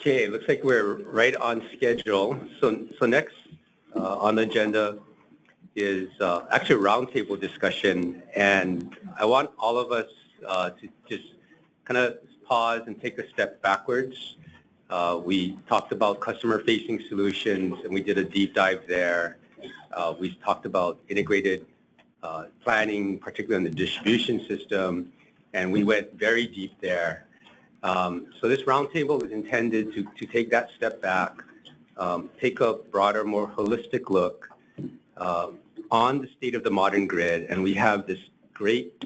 Okay, looks like we're right on schedule. So next on the agenda is actually a roundtable discussion, and I want all of us to just kind of pause and take a step backwards. We talked about customer-facing solutions, and we did a deep dive there. We talked about integrated planning, particularly on the distribution system, and we went very deep there. So this roundtable is intended to take that step back, take a broader, more holistic look on the state of the modern grid, and we have this great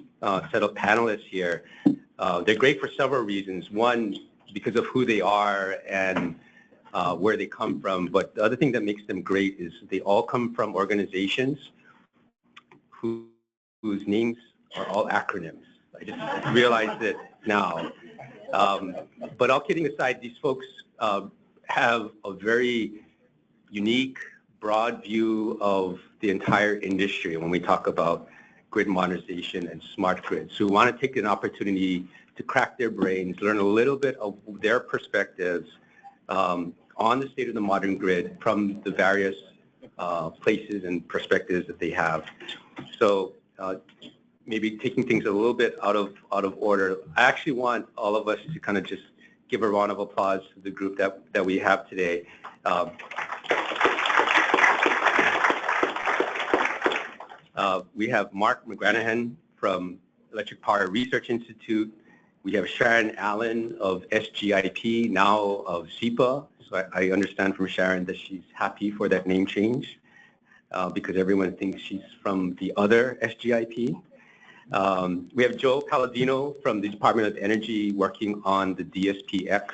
set of panelists here. They're great for several reasons. One, because of who they are and where they come from, but the other thing that makes them great is they all come from organizations whose names are all acronyms. I just realized it now. But all kidding aside, these folks have a very unique, broad view of the entire industry when we talk about grid modernization and smart grids. So we want to take an opportunity to crack their brains, learn a little bit of their perspectives on the state of the modern grid from the various places and perspectives that they have. So maybe taking things a little bit out of order, I actually want all of us to kind of just give a round of applause to the group that we have today. We have McGranaghan from Electric Power Research Institute. We have Sharon Allan of SGIP, now of SEPA. So I understand from Sharon that she's happy for that name change because everyone thinks she's from the other SGIP. We have Joe Paladino from the Department of Energy working on the DSPx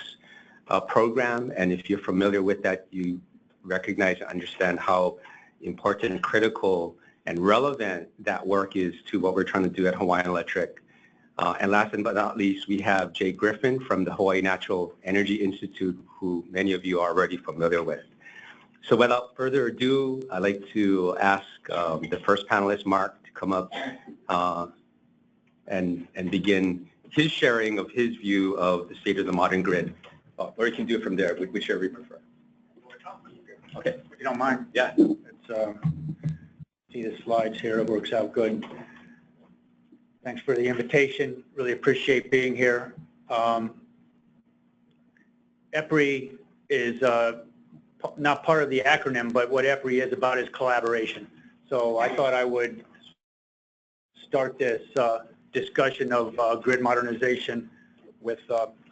program. And if you're familiar with that, you recognize and understand how important and critical and relevant that work is to what we're trying to do at Hawaiian Electric. And last but not least, we have Jay Griffin from the Hawaii Natural Energy Institute, who many of you are already familiar with. So without further ado, I'd like to ask the first panelist, Mark, to come up and begin his sharing of his view of the state of the modern grid. Or you can do it from there, whichever you prefer. Okay. If you don't mind. Yeah. Let's see the slides here. It works out good. Thanks for the invitation. Really appreciate being here. EPRI is not part of the acronym, but what EPRI is about is collaboration. So I thought I would start this discussion of grid modernization with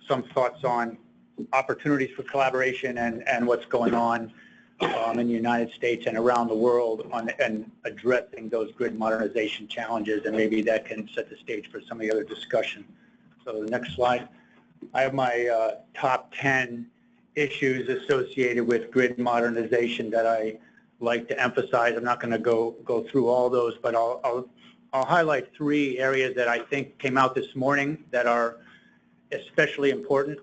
some thoughts on opportunities for collaboration and what's going on in the United States and around the world and addressing those grid modernization challenges, and maybe that can set the stage for some of the other discussion. So the next slide. I have my top 10 issues associated with grid modernization that I like to emphasize. I'm not going to go through all those, but I'll highlight 3 areas that I think came out this morning that are especially important.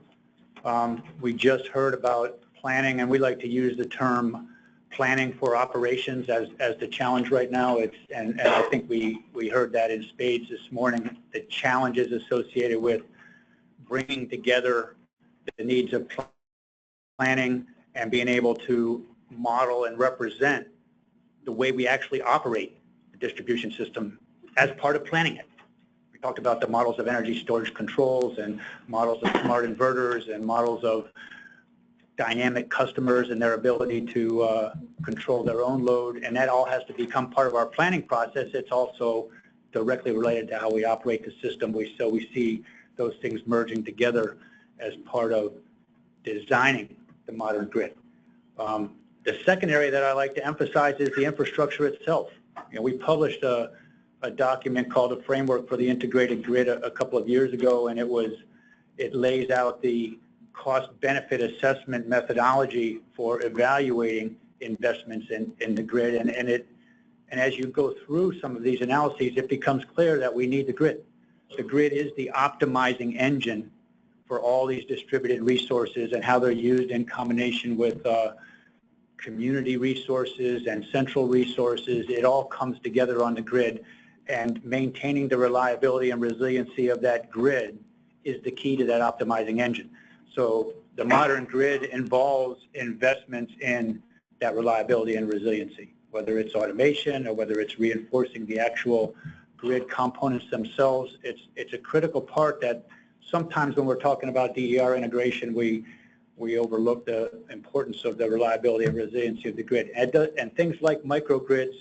We just heard about planning, and we like to use the term planning for operations as the challenge right now. And I think we heard that in spades this morning, the challenges associated with bringing together the needs of planning and being able to model and represent the way we actually operate the distribution system as part of planning it. We talked about the models of energy storage controls and models of smart inverters and models of dynamic customers and their ability to control their own load, and that all has to become part of our planning process. It's also directly related to how we operate the system. So we see those things merging together as part of designing the modern grid. The second area that I like to emphasize is the infrastructure itself. You know, we published a document called a Framework for the Integrated Grid a couple of years ago, and it lays out the cost-benefit assessment methodology for evaluating investments in the grid. And as you go through some of these analyses, it becomes clear that we need the grid. The grid is the optimizing engine for all these distributed resources and how they're used in combination with community resources and central resources. It all comes together on the grid, and maintaining the reliability and resiliency of that grid is the key to that optimizing engine. So the modern grid involves investments in that reliability and resiliency, whether it's automation or whether it's reinforcing the actual grid components themselves. It's a critical part that sometimes when we're talking about DER integration, we overlook the importance of the reliability and resiliency of the grid. And things like microgrids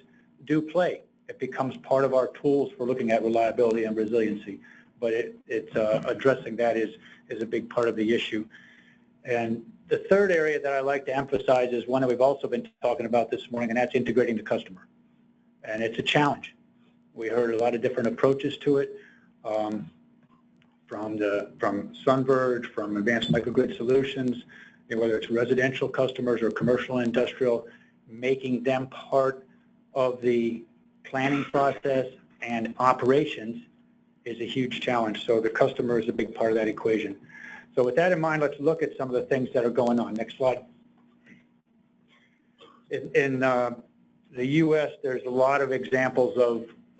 do play. It becomes part of our tools for looking at reliability and resiliency. But addressing that is a big part of the issue. And the third area that I like to emphasize is one that we've also been talking about this morning, and that's integrating the customer. And it's a challenge. We heard a lot of different approaches to it, from Sunverge, from Advanced Microgrid Solutions, whether it's residential customers or commercial and industrial, making them part of the planning process and operations is a huge challenge. So the customer is a big part of that equation. So with that in mind, let's look at some of the things that are going on. Next slide. In the U.S., there's a lot of examples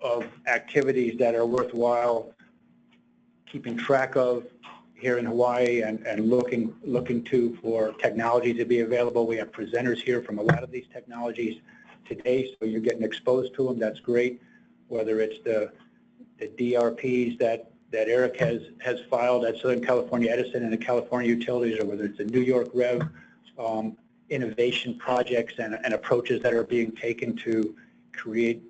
of activities that are worthwhile keeping track of here in Hawaii and looking to for technology to be available. We have presenters here from a lot of these technologies today, so you're getting exposed to them. That's great. Whether it's the DRPs that Eric has filed at Southern California Edison and the California utilities, or whether it's the New York Rev innovation projects and approaches that are being taken to create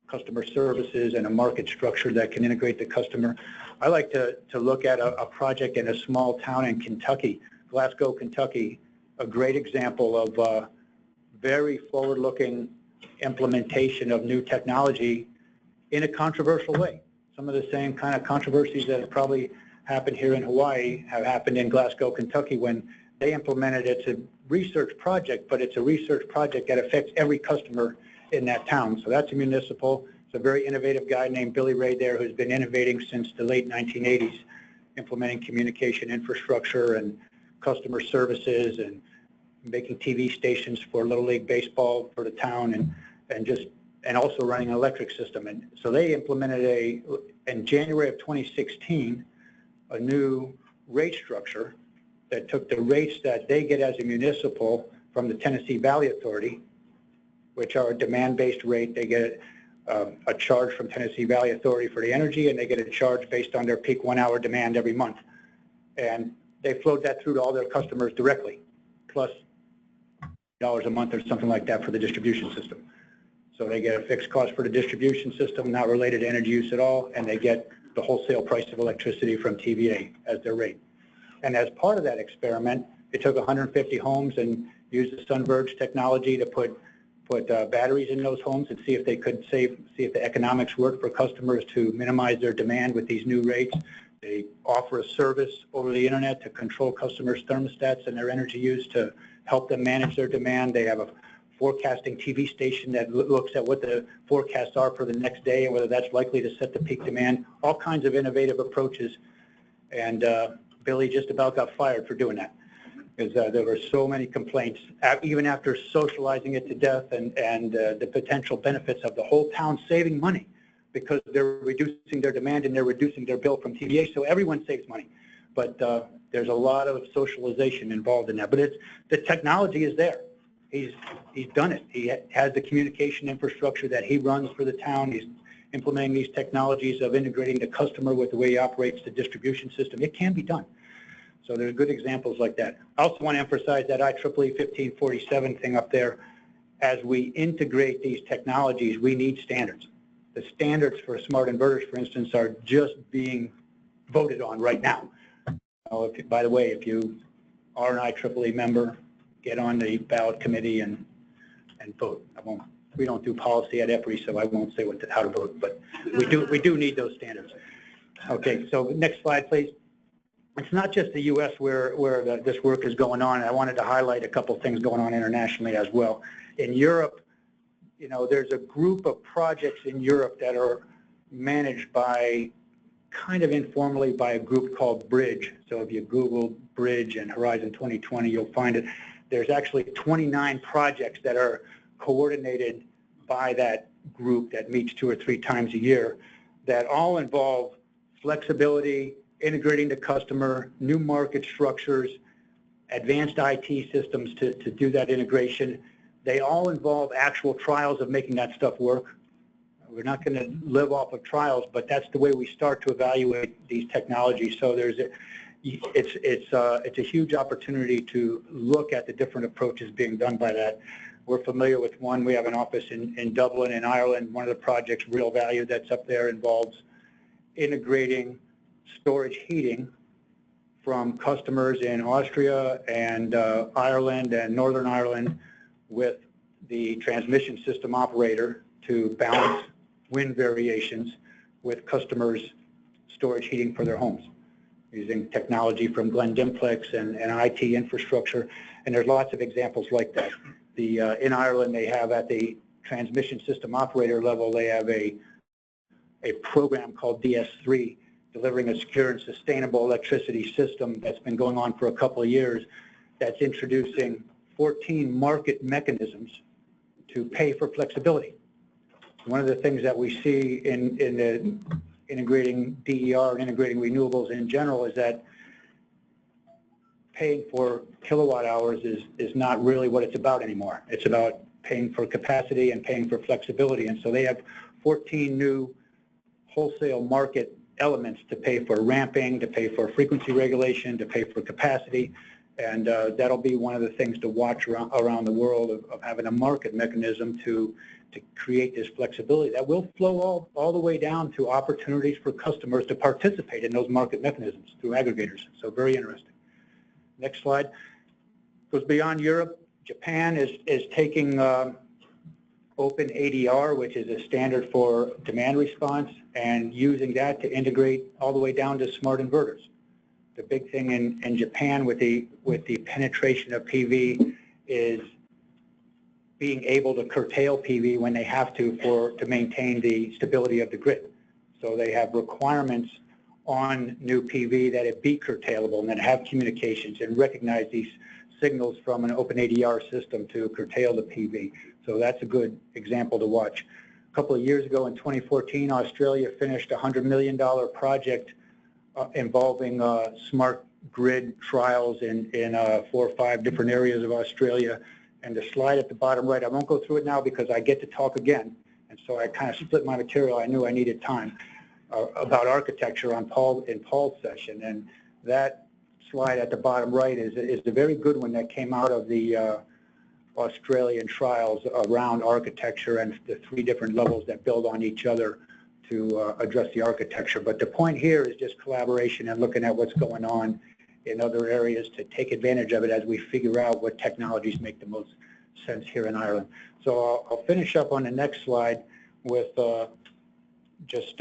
customer services and a market structure that can integrate the customer. I like to look at a project in a small town in Kentucky, Glasgow, Kentucky, a great example of very forward-looking implementation of new technology in a controversial way. Some of the same kind of controversies that have probably happened here in Hawaii have happened in Glasgow, Kentucky when they implemented it. It's a research project, but it's a research project that affects every customer in that town. So that's a municipal. It's a very innovative guy named Billy Ray there who's been innovating since the late 1980s, implementing communication infrastructure and customer services and making TV stations for Little League Baseball for the town and also running an electric system. And so they implemented in January of 2016, a new rate structure that took the rates that they get as a municipal from the Tennessee Valley Authority, which are a demand-based rate. They get a charge from Tennessee Valley Authority for the energy, and they get a charge based on their peak 1 hour demand every month. And they flowed that through to all their customers directly, plus $1 a month or something like that for the distribution system. So they get a fixed cost for the distribution system, not related to energy use at all, and they get the wholesale price of electricity from TVA as their rate. And as part of that experiment, it took 150 homes and used the Sunverge technology to put batteries in those homes and see if they could see if the economics worked for customers to minimize their demand with these new rates. They offer a service over the internet to control customers' thermostats and their energy use to help them manage their demand. They have a forecasting TV station that looks at what the forecasts are for the next day and whether that's likely to set the peak demand, all kinds of innovative approaches. And Billy just about got fired for doing that, because there were so many complaints, even after socializing it to death and the potential benefits of the whole town saving money because they're reducing their demand and they're reducing their bill from TVA, so everyone saves money. But there's a lot of socialization involved in that. But the technology is there. He's done it. He has the communication infrastructure that he runs for the town. He's implementing these technologies of integrating the customer with the way he operates the distribution system. It can be done. So there's good examples like that. I also want to emphasize that IEEE 1547 thing up there. As we integrate these technologies, we need standards. The standards for smart inverters, for instance, are just being voted on right now. By the way, if you are an IEEE member, get on the ballot committee and vote. We don't do policy at EPRI, so I won't say how to vote, but we do need those standards. Okay, so next slide, please. It's not just the U.S. where this work is going on. I wanted to highlight a couple things going on internationally as well. In Europe, there's a group of projects in Europe that are managed by, kind of informally, by a group called Bridge. So if you Google Bridge and Horizon 2020, you'll find it. There's actually 29 projects that are coordinated by that group that meets 2 or 3 times a year that all involve flexibility, integrating the customer, new market structures, advanced IT systems to do that integration. They all involve actual trials of making that stuff work. We're not going to live off of trials, but that's the way we start to evaluate these technologies. So it's a huge opportunity to look at the different approaches being done by that. We're familiar with one. We have an office in Dublin, in Ireland. One of the projects, Real Value, that's up there involves integrating storage heating from customers in Austria and Ireland and Northern Ireland with the transmission system operator to balance wind variations with customers' storage heating for their homes, using technology from Glendimplex and IT infrastructure. And there's lots of examples like that. In Ireland, they have at the transmission system operator level, they have a program called DS3, delivering a secure and sustainable electricity system that's been going on for a couple of years, that's introducing 14 market mechanisms to pay for flexibility. One of the things that we see in the integrating DER and integrating renewables in general is that paying for kilowatt hours is not really what it's about anymore. It's about paying for capacity and paying for flexibility. And so they have 14 new wholesale market elements to pay for ramping, to pay for frequency regulation, to pay for capacity. And that'll be one of the things to watch around the world of having a market mechanism to create this flexibility that will flow all the way down to opportunities for customers to participate in those market mechanisms through aggregators. So very interesting. Next slide. Goes beyond Europe. Japan is taking open ADR, which is a standard for demand response, and using that to integrate all the way down to smart inverters. The big thing in Japan with the penetration of PV is being able to curtail PV when they have to maintain the stability of the grid. So they have requirements on new PV that it be curtailable and that have communications and recognize these signals from an open ADR system to curtail the PV. So that's a good example to watch. A couple of years ago in 2014, Australia finished a $100 million project involving smart grid trials in 4 or 5 different areas of Australia. And the slide at the bottom right, I won't go through it now because I get to talk again. And so I kind of split my material. I knew I needed time about architecture in Paul's session. And that slide at the bottom right is a very good one that came out of the Australian trials around architecture and the 3 different levels that build on each other to address the architecture. But the point here is just collaboration and looking at what's going on in other areas to take advantage of it as we figure out what technologies make the most sense here in Ireland. So I'll finish up on the next slide with just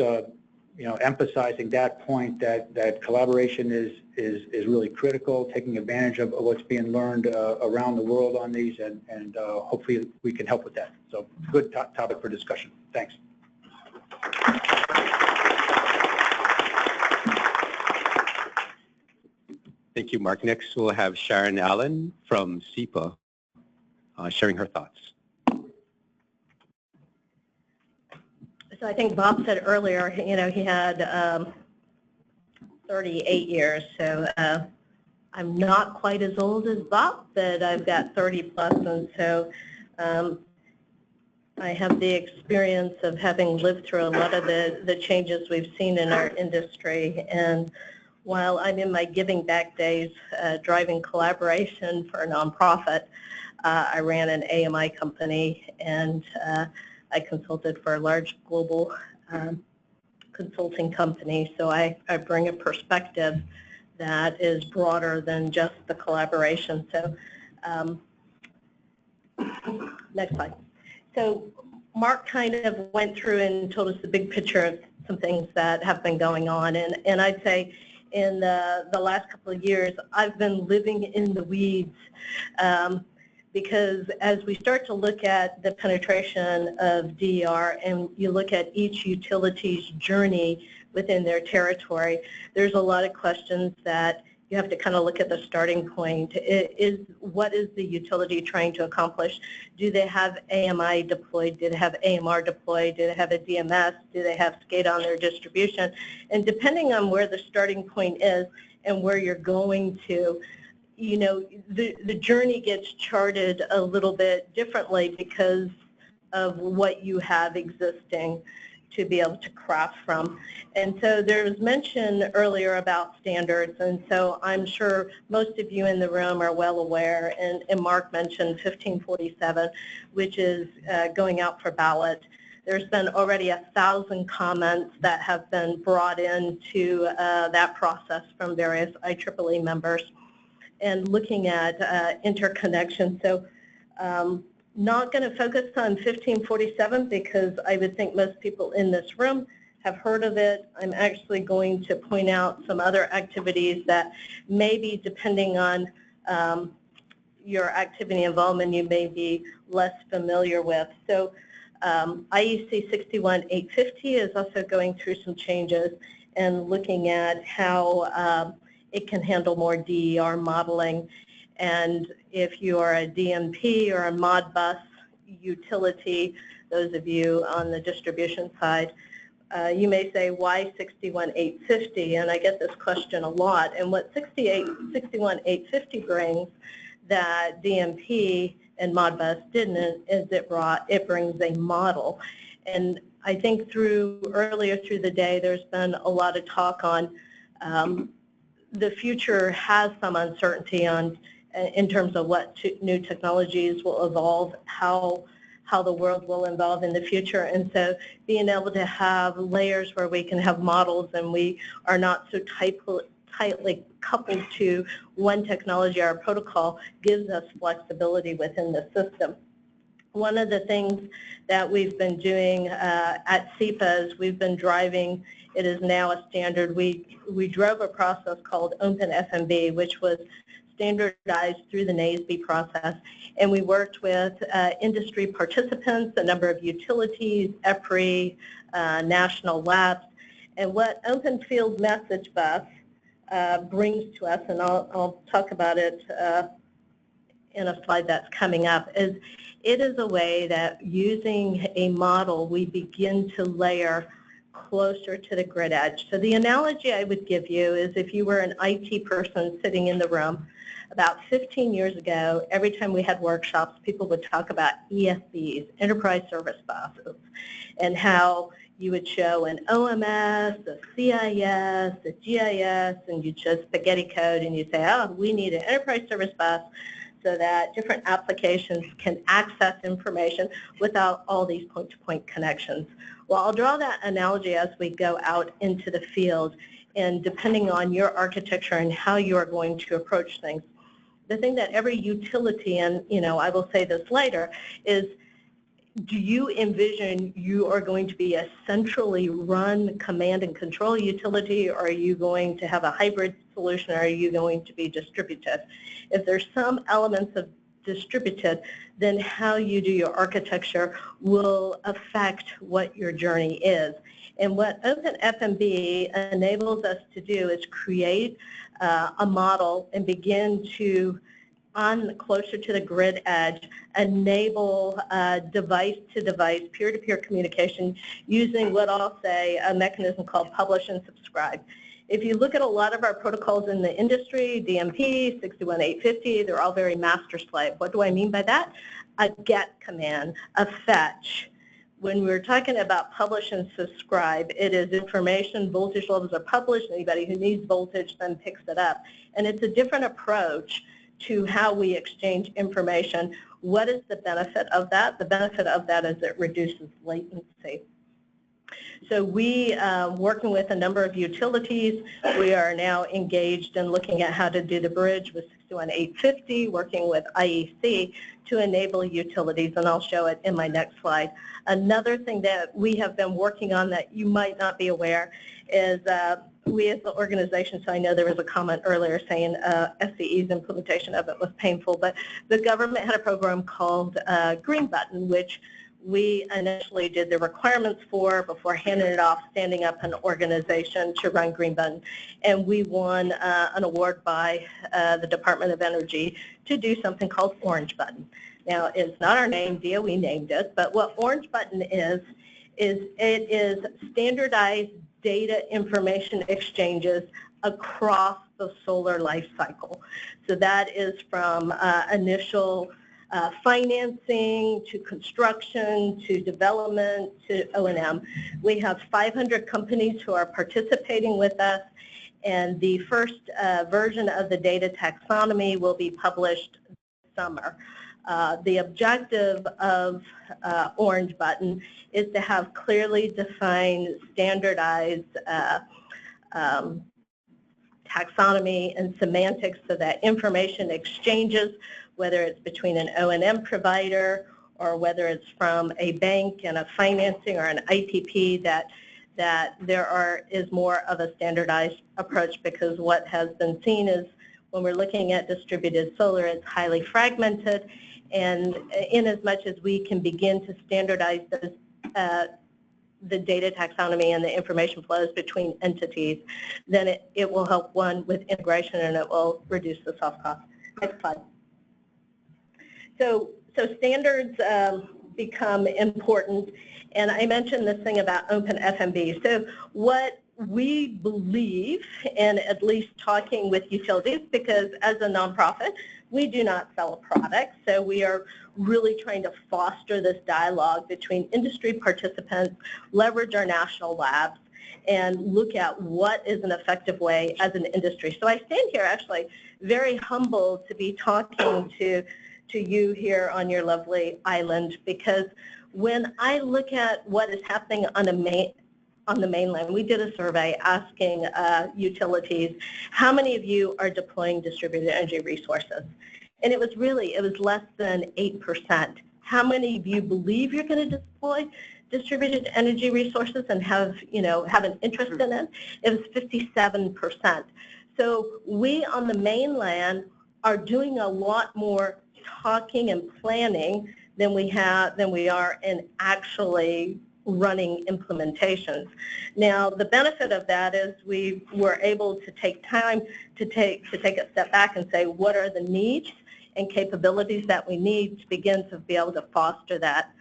emphasizing that point that collaboration is really critical, taking advantage of what's being learned around the world on these, and hopefully we can help with that. So good topic for discussion. Thanks. Thank you, Mark. Next, we'll have Sharon Allan from SEPA sharing her thoughts. So I think Bob said earlier, he had 38 years. So I'm not quite as old as Bob, but I've got 30 plus, and so I have the experience of having lived through a lot of the changes we've seen in our industry. And while I'm in my giving back days driving collaboration for a nonprofit, I ran an AMI company, and I consulted for a large global consulting company. So I bring a perspective that is broader than just the collaboration. So next slide. So Mark kind of went through and told us the big picture of some things that have been going on. And I'd say in the last couple of years, I've been living in the weeds because as we start to look at the penetration of DER and you look at each utility's journey within their territory, there's a lot of questions that you have to kind of look at the starting point. What is the utility trying to accomplish? Do they have AMI deployed? Do they have AMR deployed? Do they have a DMS? Do they have SCADA on their distribution? And depending on where the starting point is and where you're going to, you know, the journey gets charted a little bit differently because of what you have existing to be able to craft from. And so there was mention earlier about standards, and so I'm sure most of you in the room are well aware, and Mark mentioned 1547, which is going out for ballot. There's been already 1,000 comments that have been brought into that process from various IEEE members, and looking at interconnection. So not going to focus on 1547 because I would think most people in this room have heard of it. I'm actually going to point out some other activities that maybe, depending on your activity involvement, you may be less familiar with. So IEC 61850 is also going through some changes and looking at how it can handle more DER modeling. And if you are a DMP or a Modbus utility, those of you on the distribution side, you may say, why 61850? And I get this question a lot. And what 61850 brings that DMP and Modbus didn't is it brings a model. And I think earlier through the day, there's been a lot of talk on the future has some uncertainty on in terms of what new technologies will evolve, how the world will evolve in the future. And so being able to have layers where we can have models and we are not so tightly coupled to one technology or protocol gives us flexibility within the system. One of the things that we've been doing at SEPA is we've been driving, it is now a standard, we drove a process called Open FMB, which was standardized through the NASB process, and we worked with industry participants, a number of utilities, EPRI, national labs, and what Open Field Message Bus brings to us, and I'll talk about it in a slide that's coming up, is it is a way that using a model we begin to layer closer to the grid edge. So the analogy I would give you is if you were an IT person sitting in the room, about 15 years ago, every time we had workshops, people would talk about ESBs, enterprise service buses, and how you would show an OMS, a CIS, a GIS, and you'd show spaghetti code, and you'd say, oh, we need an enterprise service bus so that different applications can access information without all these point-to-point connections. Well, I'll draw that analogy as we go out into the field, and depending on your architecture and how you are going to approach things. The thing that every utility, and I will say this later, is do you envision you are going to be a centrally run command and control utility, or are you going to have a hybrid solution, or are you going to be distributed? If there's some elements of distributed, then how you do your architecture will affect what your journey is. And what OpenFMB enables us to do is create a model and begin to, closer to the grid edge, enable device-to-device, peer-to-peer communication using what I'll say a mechanism called publish and subscribe. If you look at a lot of our protocols in the industry, DMP, 61850, they're all very master-slave. What do I mean by that? A get command, a fetch. When we're talking about publish and subscribe, it is information, voltage levels are published, anybody who needs voltage then picks it up. And it's a different approach to how we exchange information. What is the benefit of that? The benefit of that is it reduces latency. So we, working with a number of utilities, we are now engaged in looking at how to do the bridge with 61850, working with IEC to enable utilities, and I'll show it in my next slide. Another thing that we have been working on that you might not be aware is we as the organization, so I know there was a comment earlier saying SCE's implementation of it was painful, but the government had a program called Green Button, which we initially did the requirements for before handing it off, standing up an organization to run Green Button. And we won an award by the Department of Energy to do something called Orange Button. Now, it's not our name, DOE named it, but what Orange Button is it is standardized data information exchanges across the solar life cycle. So that is from initial financing to construction to development to O&M. We have 500 companies who are participating with us, and the first version of the data taxonomy will be published this summer. The objective of Orange Button is to have clearly defined, standardized taxonomy and semantics so that information exchanges, whether it's between an O&M provider or whether it's from a bank and a financing or an IPP, that there is more of a standardized approach, because what has been seen is when we're looking at distributed solar, it's highly fragmented, and in as much as we can begin to standardize those, the data taxonomy and the information flows between entities, then it will help one with integration, and it will reduce the soft cost. Next slide. So standards become important, and I mentioned this thing about open FMB. So what we believe, and at least talking with utilities, because as a nonprofit, we do not sell a product, so we are really trying to foster this dialogue between industry participants, leverage our national labs, and look at what is an effective way as an industry. So I stand here actually very humbled to be talking to you here on your lovely island, because when I look at what is happening on the mainland, we did a survey asking utilities, how many of you are deploying distributed energy resources? And it was less than 8%. How many of you believe you're going to deploy distributed energy resources and have an interest in it? It was 57%. So we on the mainland are doing a lot more talking and planning than we are in actually running implementations. Now, the benefit of that is we were able to take time to take a step back and say, what are the needs and capabilities that we need to begin to be able to foster that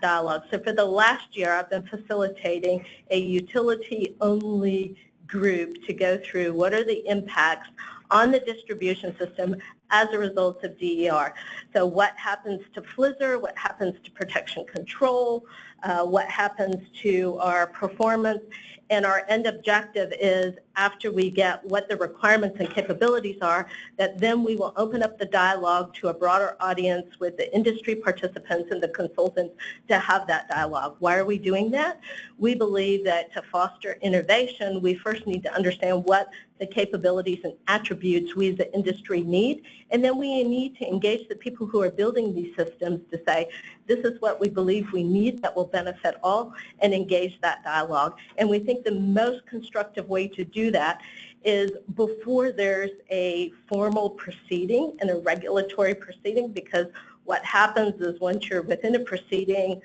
dialogue. So for the last year, I've been facilitating a utility-only group to go through what are the impacts on the distribution system as a result of DER. So what happens to FLISR, what happens to protection control, what happens to our performance, and our end objective is, after we get what the requirements and capabilities are, that then we will open up the dialogue to a broader audience with the industry participants and the consultants to have that dialogue. Why are we doing that? We believe that to foster innovation, we first need to understand what the capabilities and attributes we as the industry need, and then we need to engage the people who are building these systems to say, this is what we believe we need that will benefit all, and engage that dialogue. And we think the most constructive way to do that is before there's a formal proceeding and a regulatory proceeding, because what happens is once you're within a proceeding,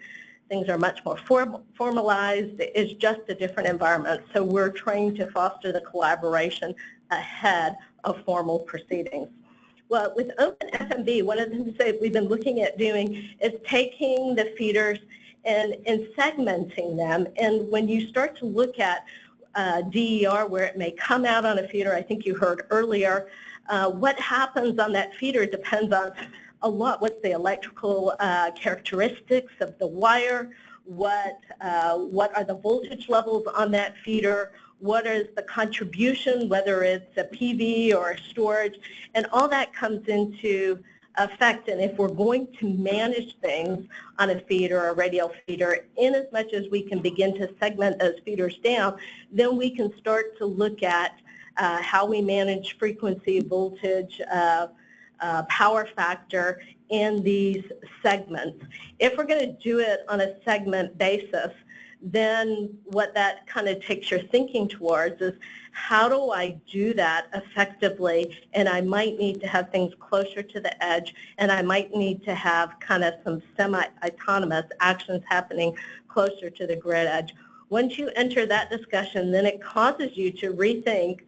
things are much more formalized. It's just a different environment. So we're trying to foster the collaboration ahead of formal proceedings. Well, with Open FMB, one of the things that we've been looking at doing is taking the feeders and segmenting them. And when you start to look at DER, where it may come out on a feeder, I think you heard earlier, what happens on that feeder depends on a lot. What's the electrical characteristics of the wire? What are the voltage levels on that feeder? What is the contribution, whether it's a PV or a storage? And all that comes into effect. And if we're going to manage things on a feeder or a radial feeder, in as much as we can begin to segment those feeders down, then we can start to look at how we manage frequency, voltage, power factor in these segments. If we're going to do it on a segment basis, then what that kind of takes your thinking towards is, how do I do that effectively? And I might need to have things closer to the edge, and I might need to have kind of some semi-autonomous actions happening closer to the grid edge. Once you enter that discussion, then it causes you to rethink,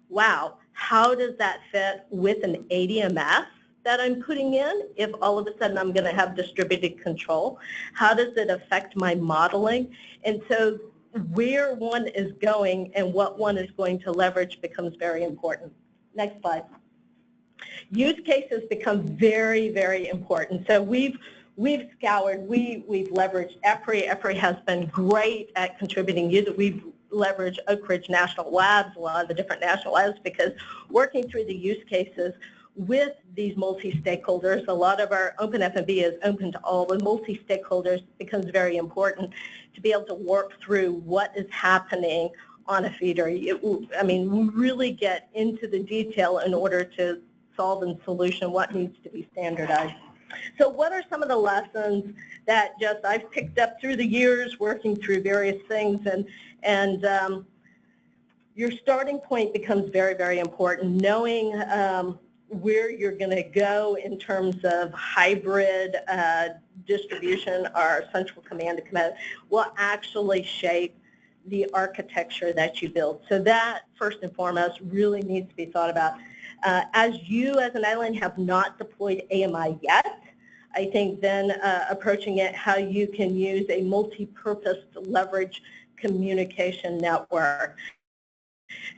wow, how does that fit with an ADMS that I'm putting in if all of a sudden I'm going to have distributed control? How does it affect my modeling? And so where one is going and what one is going to leverage becomes very important. Next slide. Use cases become very, very important. So we've scoured, we've leveraged EPRI. EPRI has been great at contributing. We've leveraged Oak Ridge National Labs, a lot of the different national labs, because working through the use cases with these multi-stakeholders, a lot of our open F&B is open to all, the multi-stakeholders becomes very important to be able to work through what is happening on a feeder. I mean, really get into the detail in order to solve and solution what needs to be standardized. So what are some of the lessons that just I've picked up through the years working through various things, and your starting point becomes very, very important. Knowing where you're going to go in terms of hybrid distribution or central command to command will actually shape the architecture that you build. So that, first and foremost, really needs to be thought about. As you as an island have not deployed AMI yet, I think then approaching it how you can use a multi-purpose leverage communication network.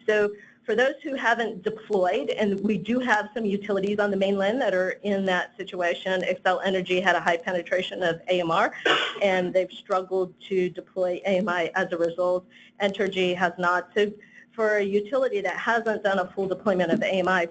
So for those who haven't deployed, and we do have some utilities on the mainland that are in that situation, Xcel Energy had a high penetration of AMR, and they've struggled to deploy AMI as a result. Entergy has not. So for a utility that hasn't done a full deployment of AMI,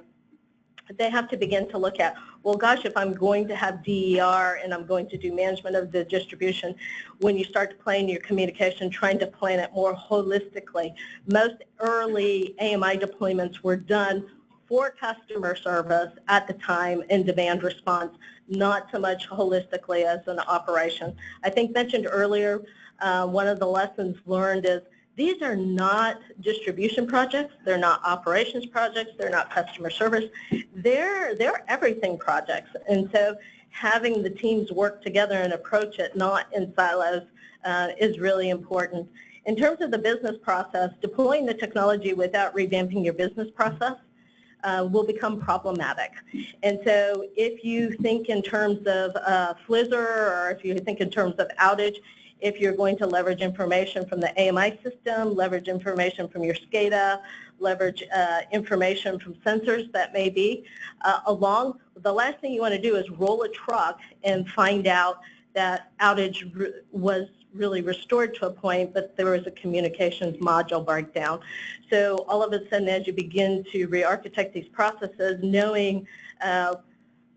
they have to begin to look at, well, gosh, if I'm going to have DER and I'm going to do management of the distribution, when you start to plan your communication, trying to plan it more holistically. Most early AMI deployments were done for customer service at the time in demand response, not so much holistically as an operation. I think mentioned earlier, one of the lessons learned is these are not distribution projects, they're not operations projects, they're not customer service, they're everything projects. And so having the teams work together and approach it not in silos is really important. In terms of the business process, deploying the technology without revamping your business process will become problematic. And so if you think in terms of Flizzr, or if you think in terms of outage, if you're going to leverage information from the AMI system, leverage information from your SCADA, leverage information from sensors that may be along, the last thing you want to do is roll a truck and find out that outage was really restored to a point, but there was a communications module breakdown. So all of a sudden, as you begin to re-architect these processes, knowing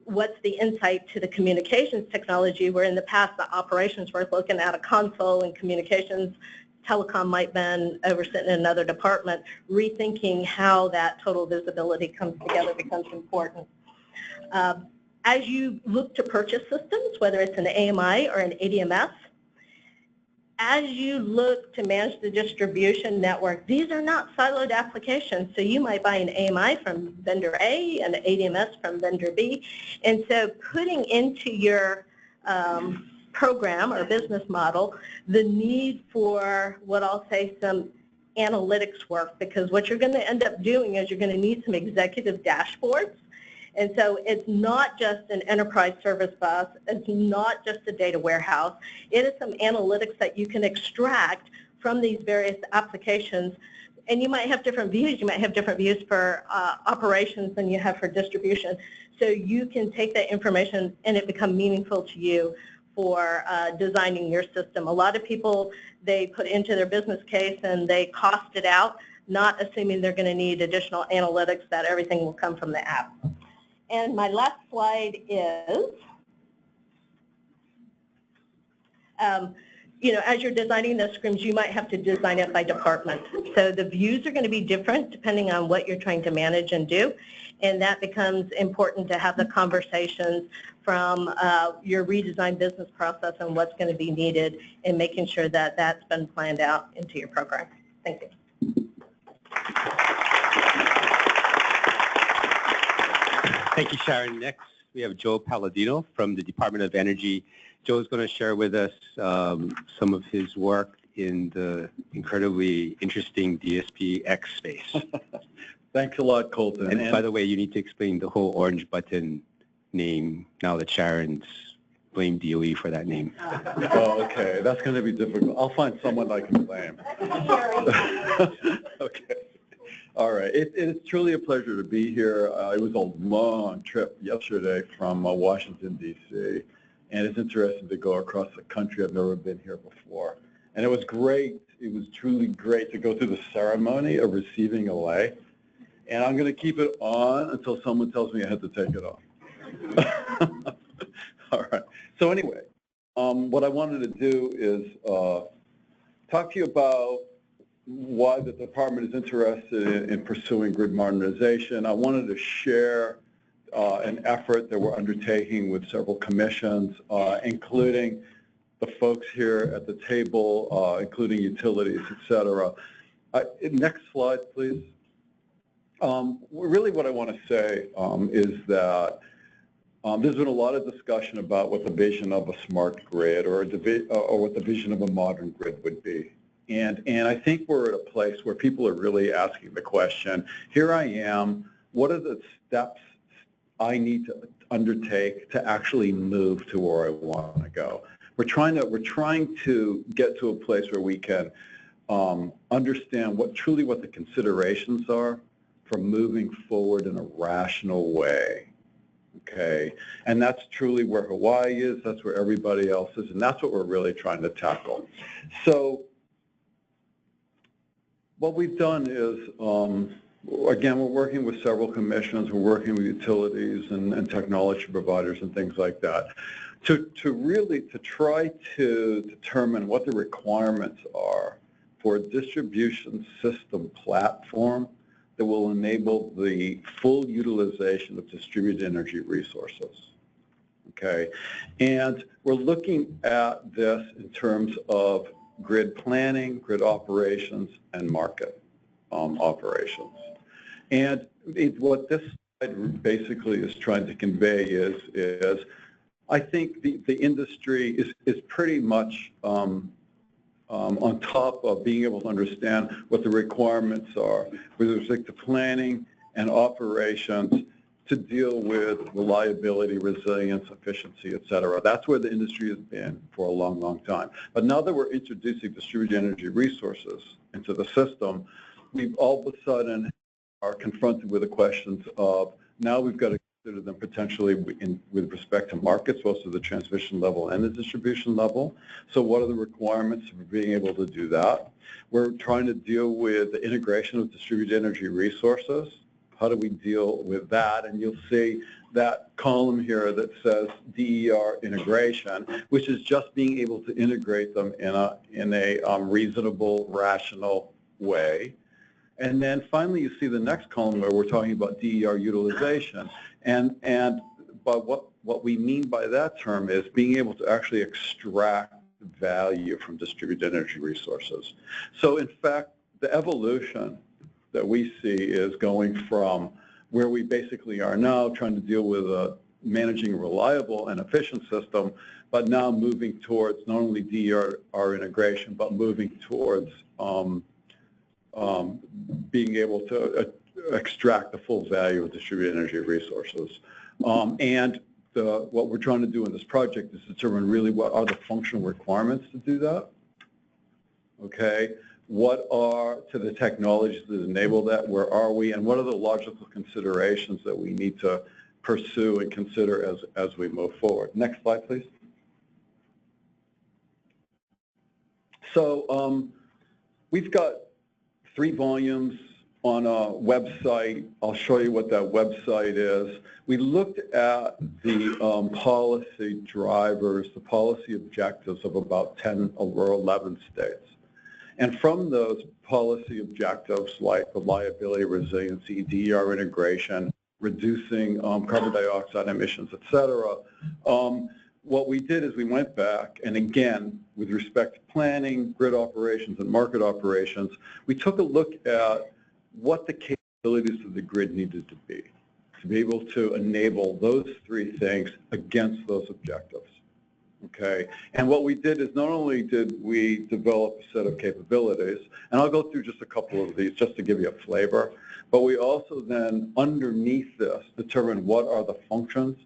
what's the insight to the communications technology, where in the past the operations were looking at a console and communications, telecom might have been oversitting in another department, rethinking how that total visibility comes together becomes important. As you look to purchase systems, whether it's an AMI or an ADMS, as you look to manage the distribution network, these are not siloed applications. So you might buy an AMI from vendor A and an ADMS from vendor B. And so putting into your program or business model the need for what I'll say some analytics work, because what you're going to end up doing is you're going to need some executive dashboards. And so it's not just an enterprise service bus, it's not just a data warehouse, it is some analytics that you can extract from these various applications. And you might have different views. You might have different views for operations than you have for distribution. So you can take that information and it become meaningful to you for designing your system. A lot of people, they put into their business case and they cost it out, not assuming they're going to need additional analytics, that everything will come from the app. And my last slide is, you know, as you're designing those screens, you might have to design it by department. So the views are going to be different depending on what you're trying to manage and do. And that becomes important to have the conversations from your redesigned business process and what's going to be needed, and making sure that that's been planned out into your program. Thank you. Thank you, Sharon. Next, we have Joe Paladino from the Department of Energy. Joe is going to share with us some of his work in the incredibly interesting DSPx space. Thanks a lot, Colton. And by the way, you need to explain the whole orange button name now that Sharon's blamed DOE for that name. Oh, okay. That's going to be difficult. I'll find someone I can blame. Okay. All right. It's truly a pleasure to be here. It was a long trip yesterday from Washington, D.C., and it's interesting to go across the country. I've never been here before. And it was great. It was truly great to go through the ceremony of receiving a lei. And I'm going to keep it on until someone tells me I have to take it off. All right. So anyway, what I wanted to do is talk to you about why the department is interested in pursuing grid modernization. I wanted to share an effort that we're undertaking with several commissions, including the folks here at the table, including utilities, et cetera. Next slide, please. Really what I want to say is that there's been a lot of discussion about what the vision of a smart grid or what the vision of a modern grid would be. And I think we're at a place where people are really asking the question, here I am, what are the steps I need to undertake to actually move to where I want to go? We're trying to get to a place where we can understand what the considerations are for moving forward in a rational way. Okay, and that's truly where Hawaii is, that's where everybody else is, and that's what we're really trying to tackle. So what we've done is, again, we're working with several commissions, we're working with utilities and technology providers and things like that, to try to determine what the requirements are for a distribution system platform that will enable the full utilization of distributed energy resources. Okay, and we're looking at this in terms of grid planning, grid operations, and market operations. And what this slide basically is trying to convey is I think the industry is pretty much on top of being able to understand what the requirements are with respect to planning and operations to deal with reliability, resilience, efficiency, et cetera. That's where the industry has been for a long, long time. But now that we're introducing distributed energy resources into the system, we've all of a sudden are confronted with the questions of, now we've got to consider them potentially with respect to markets, both to the transmission level and the distribution level. So what are the requirements for being able to do that? We're trying to deal with the integration of distributed energy resources. How do we deal with that? And you'll see that column here that says DER integration, which is just being able to integrate them in a reasonable, rational way. And then finally, you see the next column where we're talking about DER utilization. But what we mean by that term is being able to actually extract value from distributed energy resources. So in fact, the evolution that we see is going from where we basically are now, trying to deal with managing a reliable and efficient system, but now moving towards not only DER integration, but moving towards being able to extract the full value of distributed energy resources. What we're trying to do in this project is determine really what are the functional requirements to do that. Okay. What are to the technologies that enable that? Where are we? And what are the logical considerations that we need to pursue and consider as we move forward? Next slide, please. So we've got 3 volumes on a website. I'll show you what that website is. We looked at the policy drivers, the policy objectives of about 10 or 11 states. And from those policy objectives like reliability, resiliency, DER integration, reducing carbon dioxide emissions, et cetera, what we did is we went back, and again, with respect to planning, grid operations, and market operations, we took a look at what the capabilities of the grid needed to be able to enable those 3 things against those objectives. Okay, and what we did is not only did we develop a set of capabilities, and I'll go through just a couple of these just to give you a flavor, but we also then, underneath this, determine what are the functions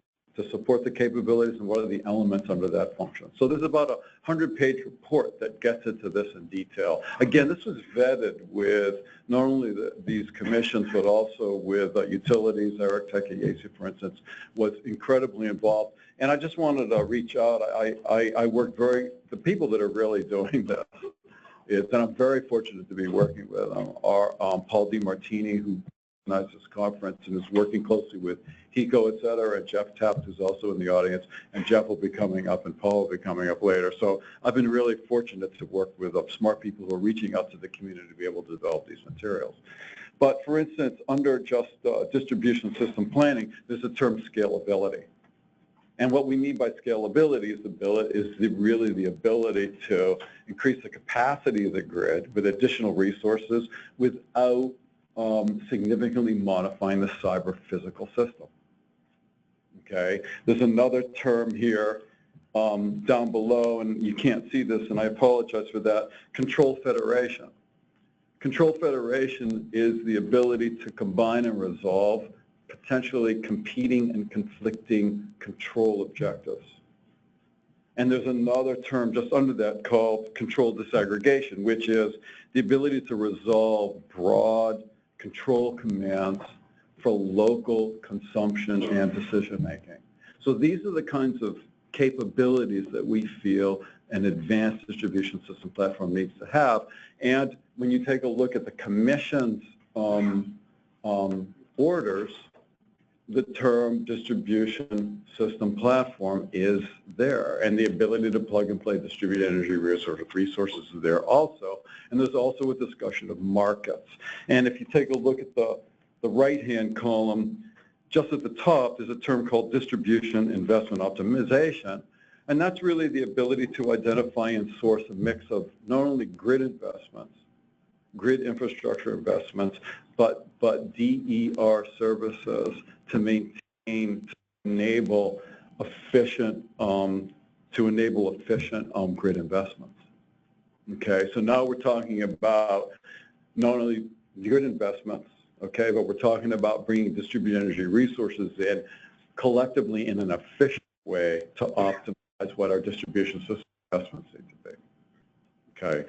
to support the capabilities and what are the elements under that function. So there's about a 100-page report that gets into this in detail. Again, this was vetted with not only these commissions, but also with utilities. Eric Tekeyesi, for instance, was incredibly involved. And I just wanted to reach out. I work the people that are really doing this, and I'm very fortunate to be working with are Paul DiMartini, who organized this conference and is working closely with HECO, et cetera, and Jeff Taft, who's also in the audience, and Jeff will be coming up and Paul will be coming up later. So I've been really fortunate to work with smart people who are reaching out to the community to be able to develop these materials. But for instance, under just distribution system planning, there's a term scalability. And what we mean by scalability is really the ability to increase the capacity of the grid with additional resources without significantly modifying the cyber physical system. Okay, there's another term here down below, and you can't see this, and I apologize for that, control federation. Control federation is the ability to combine and resolve potentially competing and conflicting control objectives. And there's another term just under that called control disaggregation, which is the ability to resolve broad control commands for local consumption and decision making. So these are the kinds of capabilities that we feel an advanced distribution system platform needs to have. And when you take a look at the Commission's orders, the term distribution system platform is there, and the ability to plug and play distributed energy resources is there also. And there's also a discussion of markets. And if you take a look at the right-hand column, just at the top, there's a term called distribution investment optimization. And that's really the ability to identify and source a mix of not only grid investments, grid infrastructure investments, but DER services to maintain, to enable efficient grid investments. Okay, so now we're talking about not only grid investments, okay, but we're talking about bringing distributed energy resources in collectively in an efficient way to optimize what our distribution system investments need to be. Okay.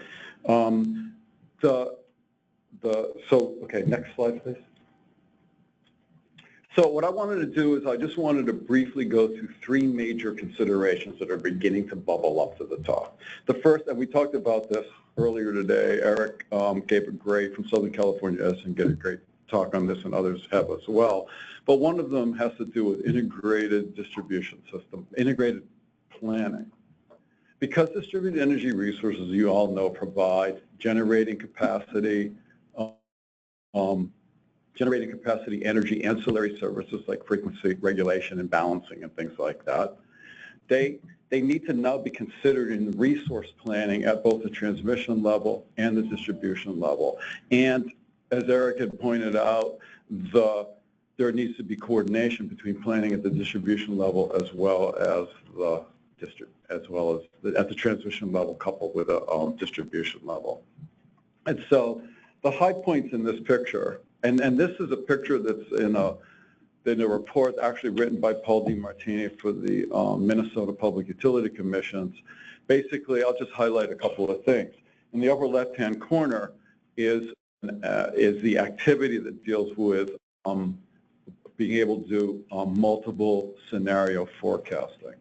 Okay, next slide, please. So what I wanted to do is I just wanted to briefly go through three major considerations that are beginning to bubble up to the top. The first, and we talked about this earlier today, Eric gave a great, from Southern California, and get a great talk on this, and others have as well. But one of them has to do with integrated distribution system, integrated planning. Because distributed energy resources, you all know, provide generating capacity, energy, ancillary services like frequency regulation and balancing and things like that. They need to now be considered in resource planning at both the transmission level and the distribution level. And as Eric had pointed out, there needs to be coordination between planning at the distribution level as well as at the transmission level, coupled with a distribution level. And so the high points in this picture, and this is a picture that's in a report actually written by Paul DiMartini for the Minnesota Public Utility Commissions. Basically, I'll just highlight a couple of things. In the upper left-hand corner is the activity that deals with being able to do multiple scenario forecasting.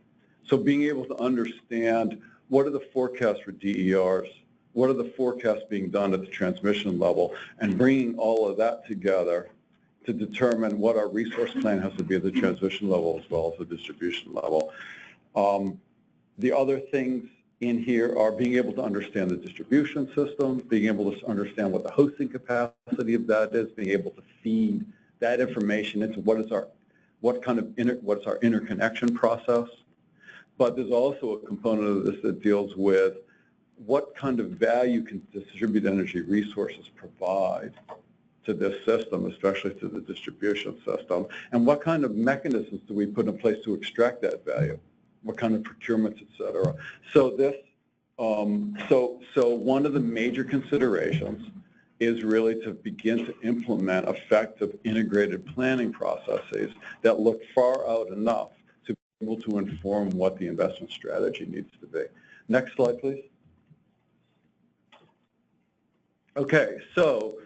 So being able to understand what are the forecasts for DERs, what are the forecasts being done at the transmission level, and bringing all of that together to determine what our resource plan has to be at the transmission level as well as the distribution level. The other things in here are being able to understand the distribution system, being able to understand what the hosting capacity of that is, being able to feed that information into what's our interconnection process. But there's also a component of this that deals with what kind of value can distributed energy resources provide to this system, especially to the distribution system, and what kind of mechanisms do we put in place to extract that value, what kind of procurements, et cetera. So this, so one of the major considerations is really to begin to implement effective integrated planning processes that look far out enough to able to inform what the investment strategy needs to be. Next slide, please. Okay, so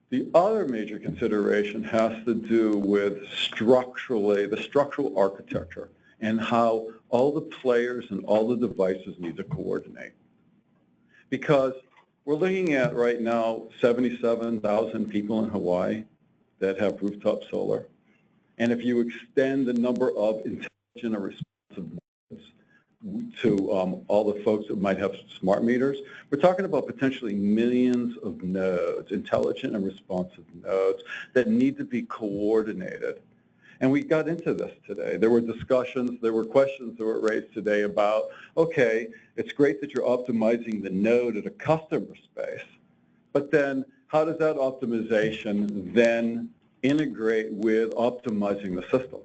the other major consideration has to do with the structural architecture and how all the players and all the devices need to coordinate. Because we're looking at right now 77,000 people in Hawaii that have rooftop solar. And if you extend the number of intelligent and responsive nodes to all the folks that might have smart meters, we're talking about potentially millions of nodes, intelligent and responsive nodes that need to be coordinated. And we got into this today. There were discussions, there were questions that were raised today about, okay, it's great that you're optimizing the node at a customer space, but then how does that optimization then integrate with optimizing the system?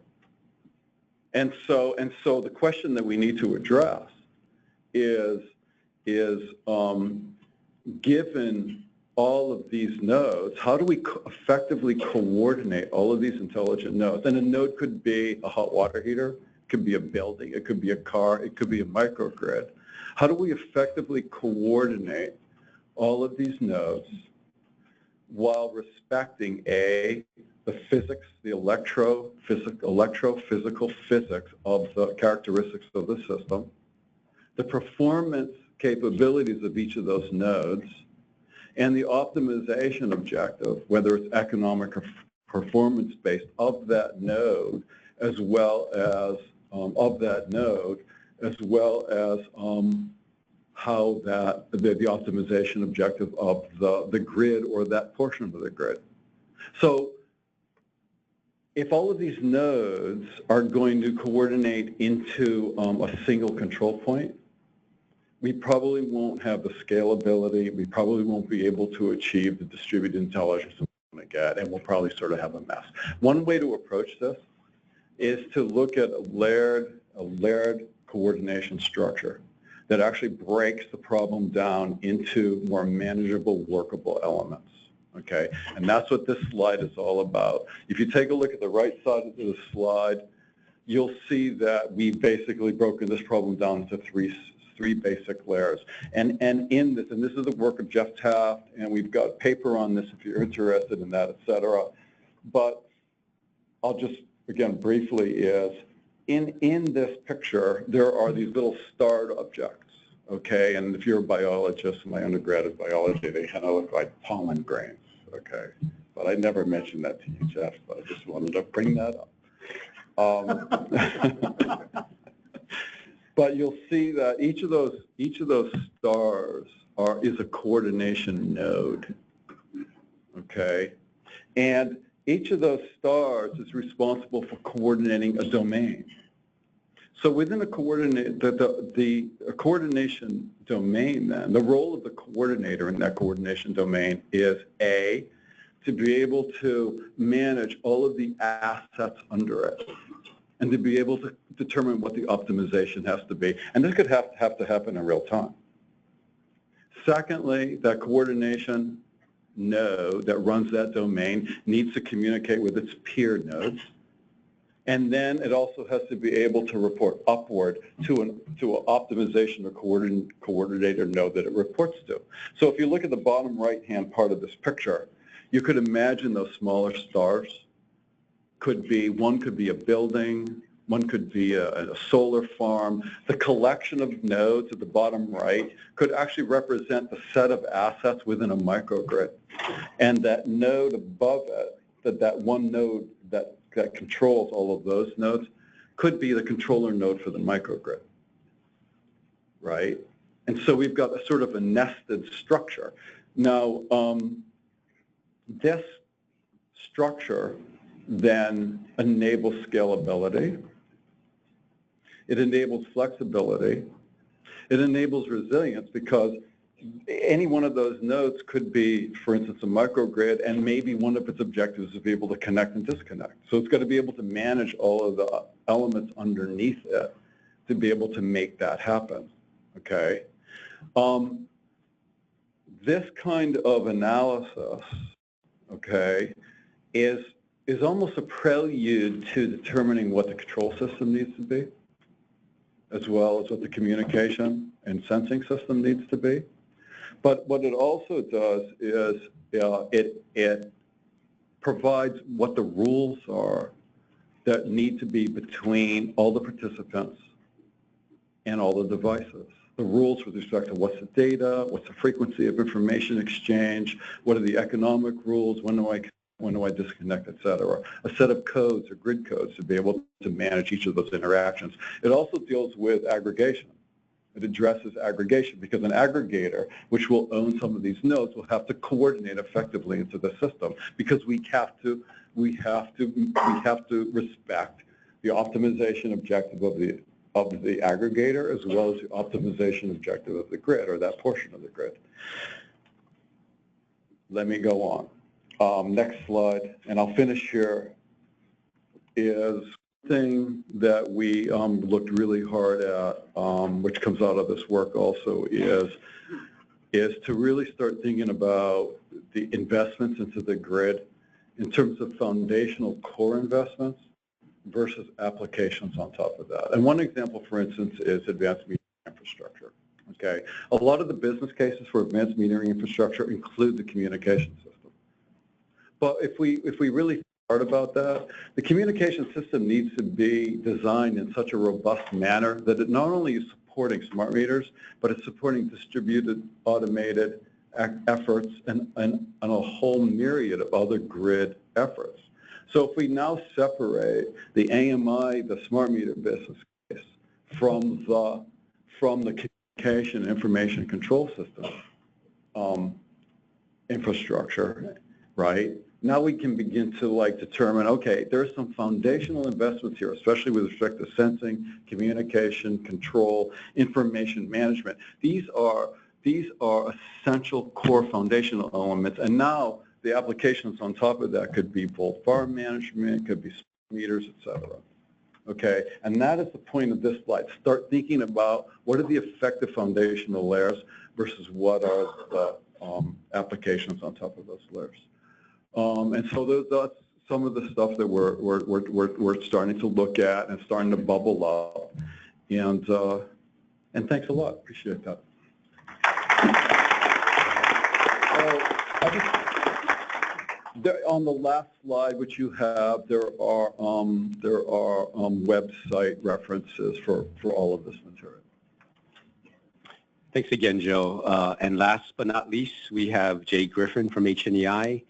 And so the question that we need to address is given all of these nodes, how do we effectively coordinate all of these intelligent nodes? And a node could be a hot water heater, it could be a building, it could be a car, it could be a microgrid. How do we effectively coordinate all of these nodes while respecting the physics, the electrophysical physics of the characteristics of the system, the performance capabilities of each of those nodes, and the optimization objective, whether it's economic or performance-based, of that node, as well as how that the optimization objective of the grid or that portion of the grid. So if all of these nodes are going to coordinate into a single control point, we probably won't have the scalability, we probably won't be able to achieve the distributed intelligence we want to get, and we'll probably sort of have a mess. One way to approach this is to look at a layered coordination structure that actually breaks the problem down into more manageable, workable elements. Okay, and that's what this slide is all about. If you take a look at the right side of the slide, you'll see that we've basically broken this problem down into three basic layers. And in this, and this is the work of Jeff Taft, and we've got paper on this if you're interested in that, et cetera. But I'll just, again, briefly is, in this picture, there are these little starred objects, okay? And if you're a biologist, my undergrad is biology, they kind of look like pollen grains, okay? But I never mentioned that to you, Jeff, but I just wanted to bring that up. But you'll see that each of those stars is a coordination node, okay? And each of those stars is responsible for coordinating a domain. So within a coordination domain, then, the role of the coordinator in that coordination domain is A, to be able to manage all of the assets under it, and to be able to determine what the optimization has to be. And this could have to happen in real time. Secondly, that coordination node that runs that domain needs to communicate with its peer nodes. And then it also has to be able to report upward to an optimization or coordinator node that it reports to. So if you look at the bottom right-hand part of this picture, you could imagine those smaller stars. One could be a building, one could be a solar farm. The collection of nodes at the bottom right could actually represent the set of assets within a microgrid. And that node above it, that one node that controls all of those nodes, could be the controller node for the microgrid, right? And so we've got a sort of a nested structure. Now, this structure then enables scalability, it enables flexibility, it enables resilience, because any one of those nodes could be, for instance, a microgrid, and maybe one of its objectives is to be able to connect and disconnect. So it's got to be able to manage all of the elements underneath it to be able to make that happen, okay? This kind of analysis, okay, is almost a prelude to determining what the control system needs to be. as well as what the communication and sensing system needs to be. But what it also does is it provides what the rules are that need to be between all the participants and all the devices. The rules with respect to what's the data, what's the frequency of information exchange, what are the economic rules, when do I disconnect, et cetera. A set of codes or grid codes to be able to manage each of those interactions. It also deals with aggregation. It addresses aggregation because an aggregator, which will own some of these nodes, will have to coordinate effectively into the system because we have to respect the optimization objective of the aggregator as well as the optimization objective of the grid or that portion of the grid. Let me go on. Next slide, and I'll finish here, is thing that we looked really hard at, which comes out of this work also, is to really start thinking about the investments into the grid in terms of foundational core investments versus applications on top of that. And one example, for instance, is advanced metering infrastructure. Okay, a lot of the business cases for advanced metering infrastructure include the communication system. But if we really think hard about that, the communication system needs to be designed in such a robust manner that it not only is supporting smart meters, but it's supporting distributed, automated efforts and a whole myriad of other grid efforts. So if we now separate the AMI, the smart meter business case, from the communication information control system infrastructure, right? Now we can begin to determine, okay, there's some foundational investments here, especially with respect to sensing, communication, control, information management. These are essential core foundational elements, and now the applications on top of that could be volt farm management, could be meters, et cetera. Okay, and that is the point of this slide. Start thinking about what are the effective foundational layers versus what are the applications on top of those layers. And so that's some of the stuff that we're starting to look at and starting to bubble up. And thanks a lot. Appreciate that. On the last slide, which you have, there are website references for all of this material. Thanks again, Joe. And last but not least, we have Jay Griffin from HNEI.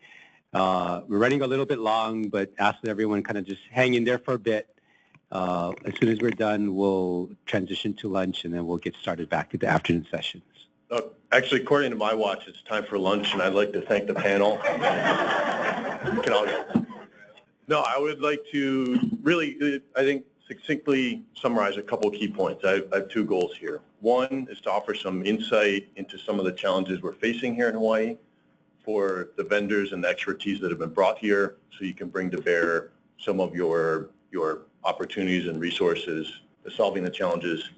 We're running a little bit long, but ask that everyone kind of just hang in there for a bit. As soon as we're done, we'll transition to lunch, and then we'll get started back to the afternoon sessions. Actually, according to my watch, it's time for lunch, and I'd like to thank the panel. No, I would like to really, I think, succinctly summarize a couple of key points. I have two goals here. One is to offer some insight into some of the challenges we're facing here in Hawaii for the vendors and the expertise that have been brought here, so you can bring to bear some of your opportunities and resources to solving the challenges.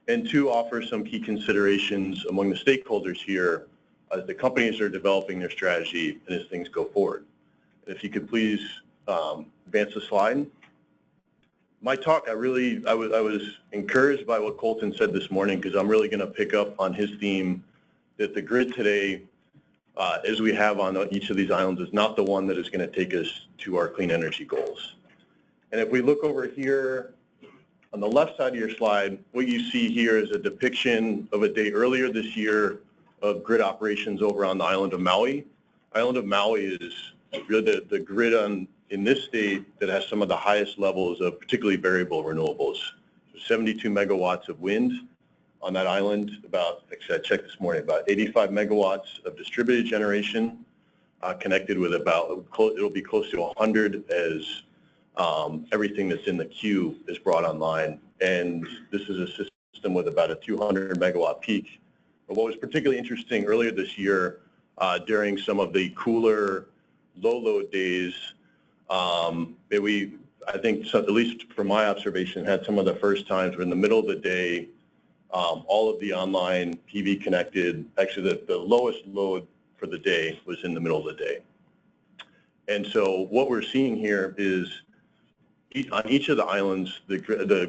And two, offer some key considerations among the stakeholders here as the companies are developing their strategy and as things go forward. If you could please advance the slide. My talk, I was encouraged by what Colton said this morning, because I'm really going to pick up on his theme that the grid today, as we have on each of these islands, is not the one that is going to take us to our clean energy goals. And if we look over here on the left side of your slide, what you see here is a depiction of a day earlier this year of grid operations over on the island of Maui. Island of Maui is really the grid in this state that has some of the highest levels of particularly variable renewables. So 72 megawatts of wind on that island, about, actually I checked this morning, about 85 megawatts of distributed generation connected with about, it'll be close to 100 as everything that's in the queue is brought online. And this is a system with about a 200 megawatt peak. But what was particularly interesting earlier this year, during some of the cooler low load days, I think, so, at least from my observation, had some of the first times where in the middle of the day, all of the online PV connected, actually the lowest load for the day was in the middle of the day. And so what we're seeing here is on each of the islands, the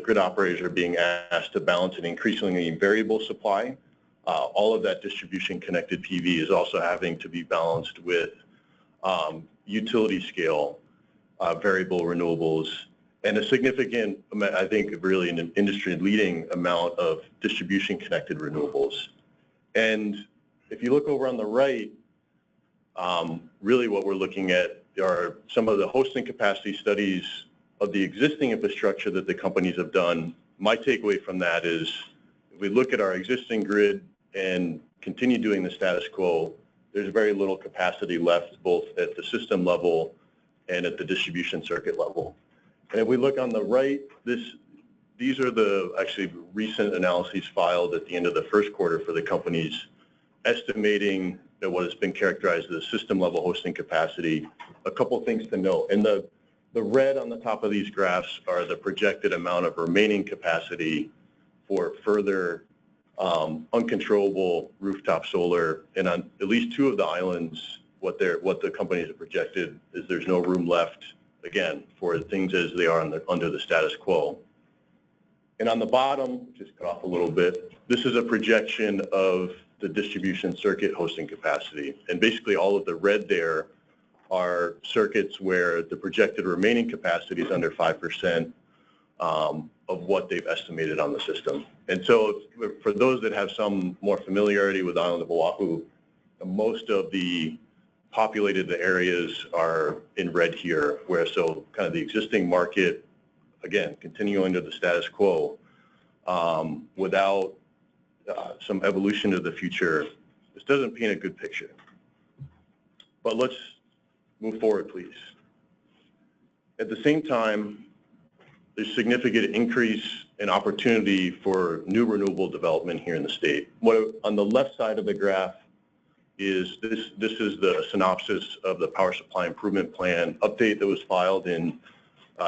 grid operators are being asked to balance an increasingly variable supply. All of that distribution connected PV is also having to be balanced with utility scale variable renewables, and a significant, I think, really an industry-leading amount of distribution connected renewables. And if you look over on the right, really what we're looking at are some of the hosting capacity studies of the existing infrastructure that the companies have done. My takeaway from that is, if we look at our existing grid and continue doing the status quo, there's very little capacity left, both at the system level and at the distribution circuit level. And if we look on the right, these are the actually recent analyses filed at the end of the first quarter for the companies, estimating that what has been characterized as system level hosting capacity. A couple things to note. And the red on the top of these graphs are the projected amount of remaining capacity for further uncontrollable rooftop solar. And on at least 2 of the islands, what the companies have projected is there's no room left, again, for things as they are under the status quo. And on the bottom, just cut off a little bit, this is a projection of the distribution circuit hosting capacity. And basically all of the red there are circuits where the projected remaining capacity is under 5% of what they've estimated on the system. And so for those that have some more familiarity with the island of Oahu, most of the populated areas are in red here, where so kind of the existing market, again, continuing under the status quo, without some evolution to the future, this doesn't paint a good picture. But let's move forward, please. At the same time, there's significant increase in opportunity for new renewable development here in the state. On the left side of the graph is this is the synopsis of the Power Supply Improvement Plan update that was filed in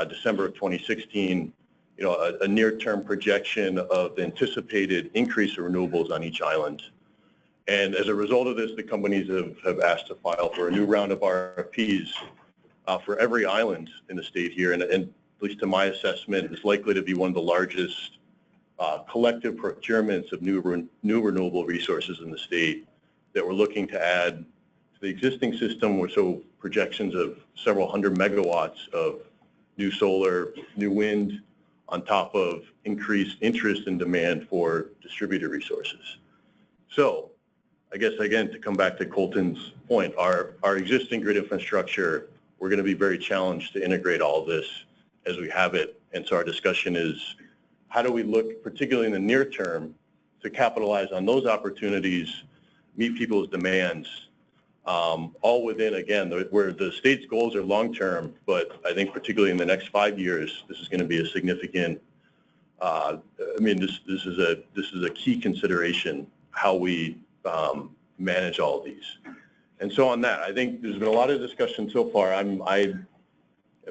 December of 2016. You know, a near-term projection of the anticipated increase of renewables on each island. And as a result of this, the companies have asked to file for a new round of RFPs for every island in the state here. And at least to my assessment, it's likely to be one of the largest collective procurements of new renewable resources in the state that we're looking to add to the existing system. So projections of several hundred megawatts of new solar, new wind, on top of increased interest and demand for distributed resources. So I guess, again, to come back to Colton's point, our existing grid infrastructure, we're going to be very challenged to integrate all of this as we have it. And so our discussion is, how do we look, particularly in the near term, to capitalize on those opportunities, meet people's demands, all within, again, where the state's goals are long-term, but I think particularly in the next 5 years, this is going to be a significant, I mean, this is a key consideration, how we manage all of these. And so on that, I think there's been a lot of discussion so far.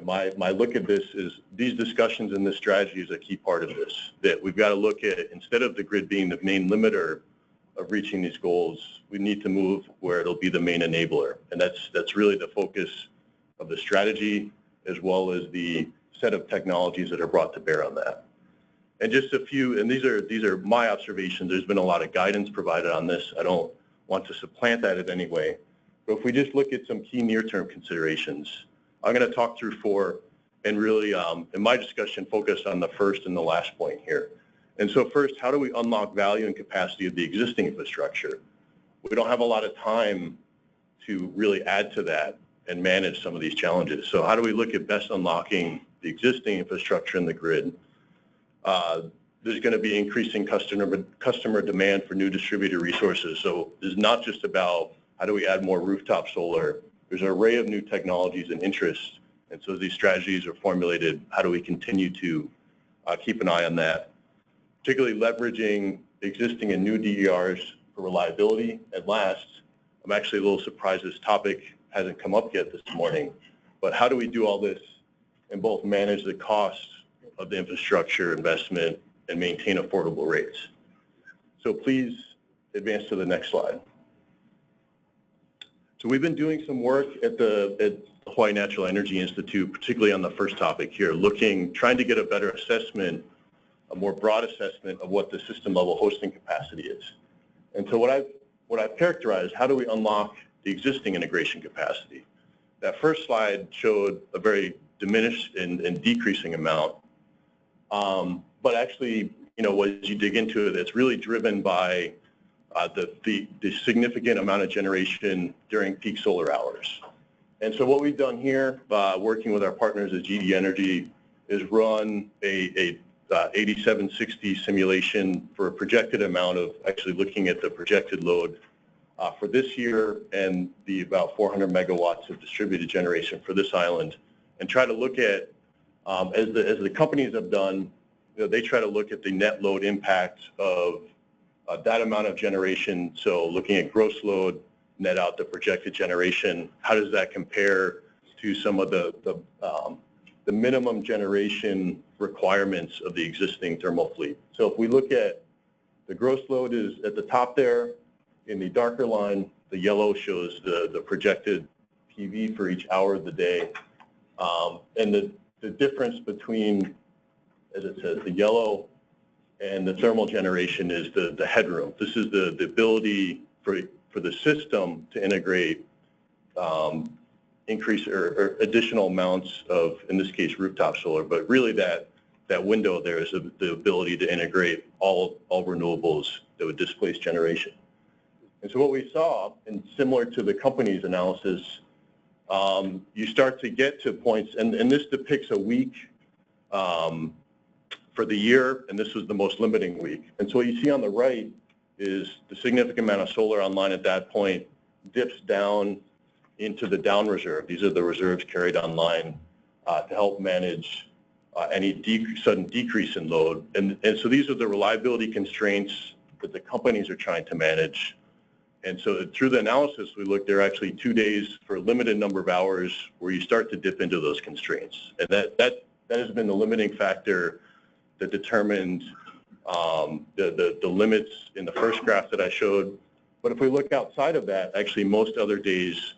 My look at this is these discussions and this strategy is a key part of this, that we've got to look at, instead of the grid being the main limiter of reaching these goals, we need to move where it'll be the main enabler. And that's really the focus of the strategy, as well as the set of technologies that are brought to bear on that. And just a few, and these are my observations. There's been a lot of guidance provided on this. I don't want to supplant that in any way. But if we just look at some key near-term considerations, I'm going to talk through 4 and really, in my discussion, focus on the first and the last point here. And so first, how do we unlock value and capacity of the existing infrastructure? We don't have a lot of time to really add to that and manage some of these challenges. So how do we look at best unlocking the existing infrastructure in the grid? There's going to be increasing customer demand for new distributed resources. So it's not just about how do we add more rooftop solar. There's an array of new technologies and interests. And so these strategies are formulated. How do we continue to keep an eye on that? Particularly leveraging existing and new DERs for reliability. And last, I'm actually a little surprised this topic hasn't come up yet this morning, but how do we do all this and both manage the costs of the infrastructure investment and maintain affordable rates? So please advance to the next slide. So we've been doing some work at the Hawaii Natural Energy Institute, particularly on the first topic here, trying to get a better assessment, a more broad assessment of what the system level hosting capacity is. And so what I've characterized, how do we unlock the existing integration capacity? That first slide showed a very diminished and decreasing amount, but actually, as you dig into it, it's really driven by the significant amount of generation during peak solar hours. And so what we've done here, working with our partners at GD Energy, is run a 8760 simulation for a projected amount of actually looking at the projected load for this year and the about 400 megawatts of distributed generation for this island, and try to look at, as the companies have done, they try to look at the net load impact of that amount of generation. So looking at gross load, net out the projected generation, how does that compare to some of the minimum generation requirements of the existing thermal fleet? So if we look at the gross load is at the top there, in the darker line, the yellow shows the projected PV for each hour of the day. And the difference between, as it says, the yellow and the thermal generation is the headroom. This is the ability for the system to integrate increase or additional amounts of, in this case, rooftop solar, but really that window there is the ability to integrate all renewables that would displace generation. And so what we saw, and similar to the company's analysis, you start to get to points, and this depicts a week for the year, and this was the most limiting week. And so what you see on the right is the significant amount of solar online at that point dips down into the down reserve. These are the reserves carried online to help manage any sudden decrease in load. And so these are the reliability constraints that the companies are trying to manage. And so through the analysis we looked, there are actually 2 days for a limited number of hours where you start to dip into those constraints. And that has been the limiting factor that determined the limits in the first graph that I showed. But if we look outside of that, actually most other days,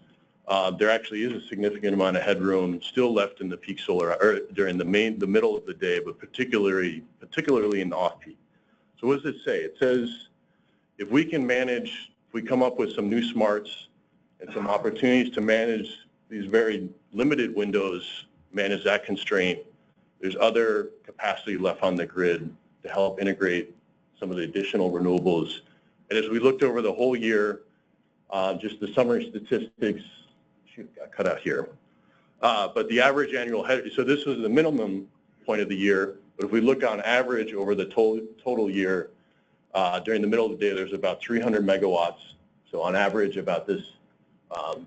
there actually is a significant amount of headroom still left in the peak solar, or during the middle of the day, but particularly in the off-peak. So what does it say? It says if we can manage, if we come up with some new smarts and some opportunities to manage these very limited windows, manage that constraint, there's other capacity left on the grid to help integrate some of the additional renewables. And as we looked over the whole year, just the summary statistics, got cut out here. But the average annual head, so this was the minimum point of the year, but if we look on average over the total year, during the middle of the day, there's about 300 megawatts. So on average about this,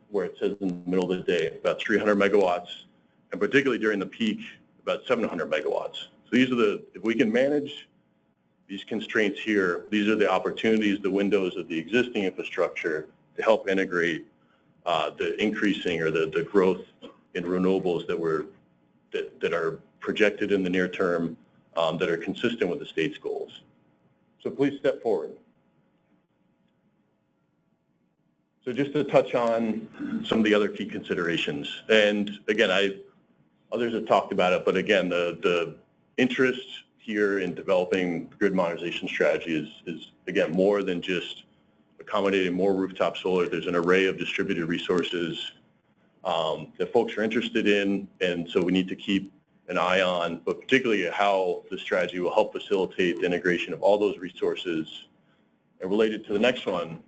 where it says in the middle of the day, about 300 megawatts, and particularly during the peak, about 700 megawatts. So these are if we can manage these constraints here, these are the opportunities, the windows of the existing infrastructure to help integrate the increasing or the growth in renewables that are projected in the near term, that are consistent with the state's goals. So please step forward. So just to touch on some of the other key considerations, and again, others have talked about it, but again, the interest here in developing grid modernization strategy is again more than just accommodating more rooftop solar. There's an array of distributed resources that folks are interested in, and so we need to keep an eye on, but particularly how the strategy will help facilitate the integration of all those resources. And related to the next one,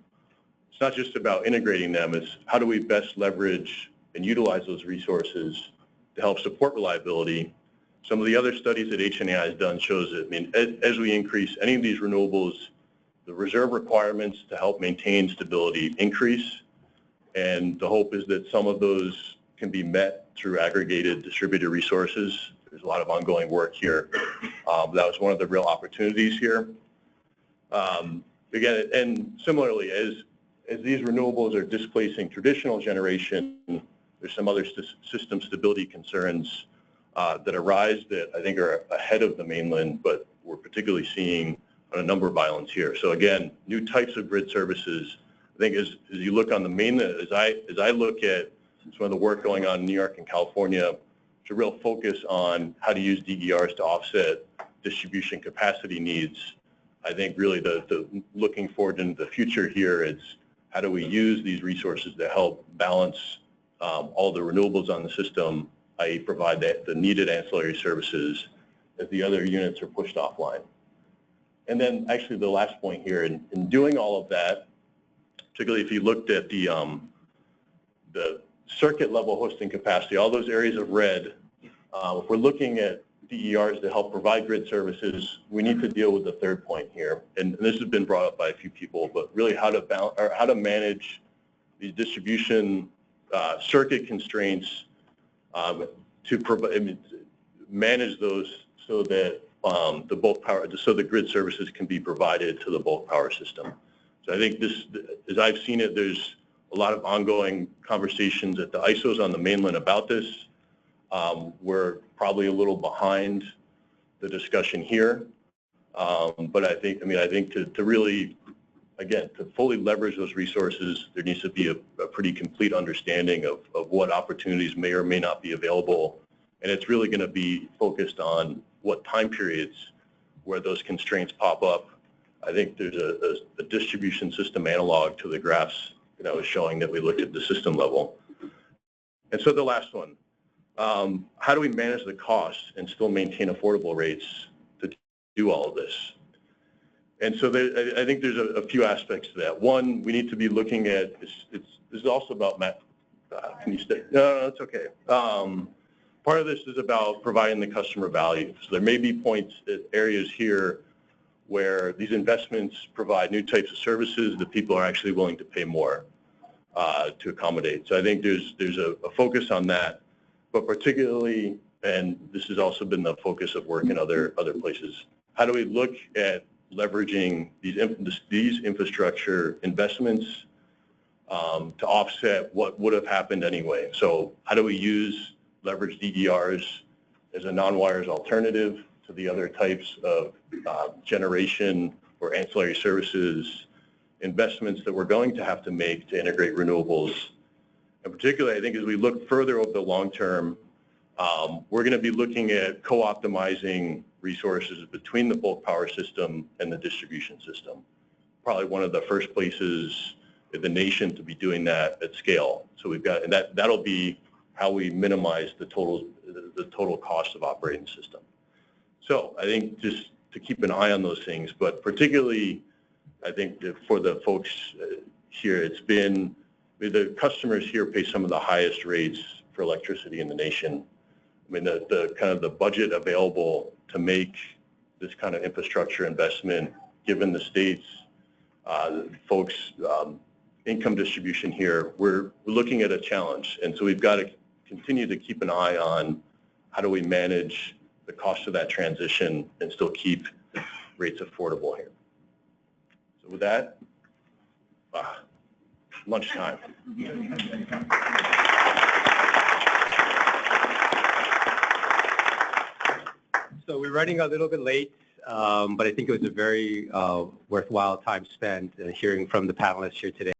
it's not just about integrating them, it's how do we best leverage and utilize those resources to help support reliability. Some of the other studies that HNEI has done shows that, as we increase any of these renewables, the reserve requirements to help maintain stability increase, and the hope is that some of those can be met through aggregated distributed resources. There's a lot of ongoing work here. That was one of the real opportunities here. Again, and similarly, as these renewables are displacing traditional generation, there's some other system stability concerns that arise that I think are ahead of the mainland, but we're particularly seeing on a number of islands here. So again, new types of grid services. I think as you look on the mainland, as I look at some of the work going on in New York and California. There's a real focus on how to use DERs to offset distribution capacity needs. I think really the looking forward into the future here is how do we use these resources to help balance all the renewables on the system, i.e. provide the needed ancillary services as the other units are pushed offline. And then actually the last point here, in doing all of that, particularly if you looked at the circuit level hosting capacity, all those areas of red, if we're looking at DERs to help provide grid services, we need to deal with the third point here. And this has been brought up by a few people, but really how to manage these distribution circuit constraints to provide, manage those so that the bulk power, so the grid services can be provided to the bulk power system. So I think this, as I've seen it, there's a lot of ongoing conversations at the ISOs on the mainland about this. We're probably a little behind the discussion here, but I think to really, again, to fully leverage those resources, there needs to be a pretty complete understanding of what opportunities may or may not be available, and it's really going to be focused on what time periods where those constraints pop up. I think there's a distribution system analog to the graphs that I was showing that we looked at the system level. And so the last one, how do we manage the costs and still maintain affordable rates to do all of this? And so I think there's a few aspects to that. One, we need to be looking at, this is also about, can you stay? No, it's okay. Part of this is about providing the customer value. So there may be points, areas here where these investments provide new types of services that people are actually willing to pay more to accommodate. So I think there's a focus on that, but particularly, and this has also been the focus of work in other places, how do we look at leveraging these infrastructure investments to offset what would have happened anyway? So how do we leverage DERs as a non-wires alternative to the other types of generation or ancillary services investments that we're going to have to make to integrate renewables? And particularly, I think as we look further over the long term, we're going to be looking at co-optimizing resources between the bulk power system and the distribution system. Probably one of the first places in the nation to be doing that at scale. So we've got, and that'll be how we minimize the total cost of operating the system. So I think just to keep an eye on those things, but particularly, I think that for the folks here, it's been, the customers here pay some of the highest rates for electricity in the nation. I mean, the kind of the budget available to make this kind of infrastructure investment, given the state's folks' income distribution here, we're looking at a challenge. And so we've got to continue to keep an eye on how do we manage the cost of that transition and still keep rates affordable here. So with that, lunchtime. So we're running a little bit late, but I think it was a very worthwhile time spent hearing from the panelists here today.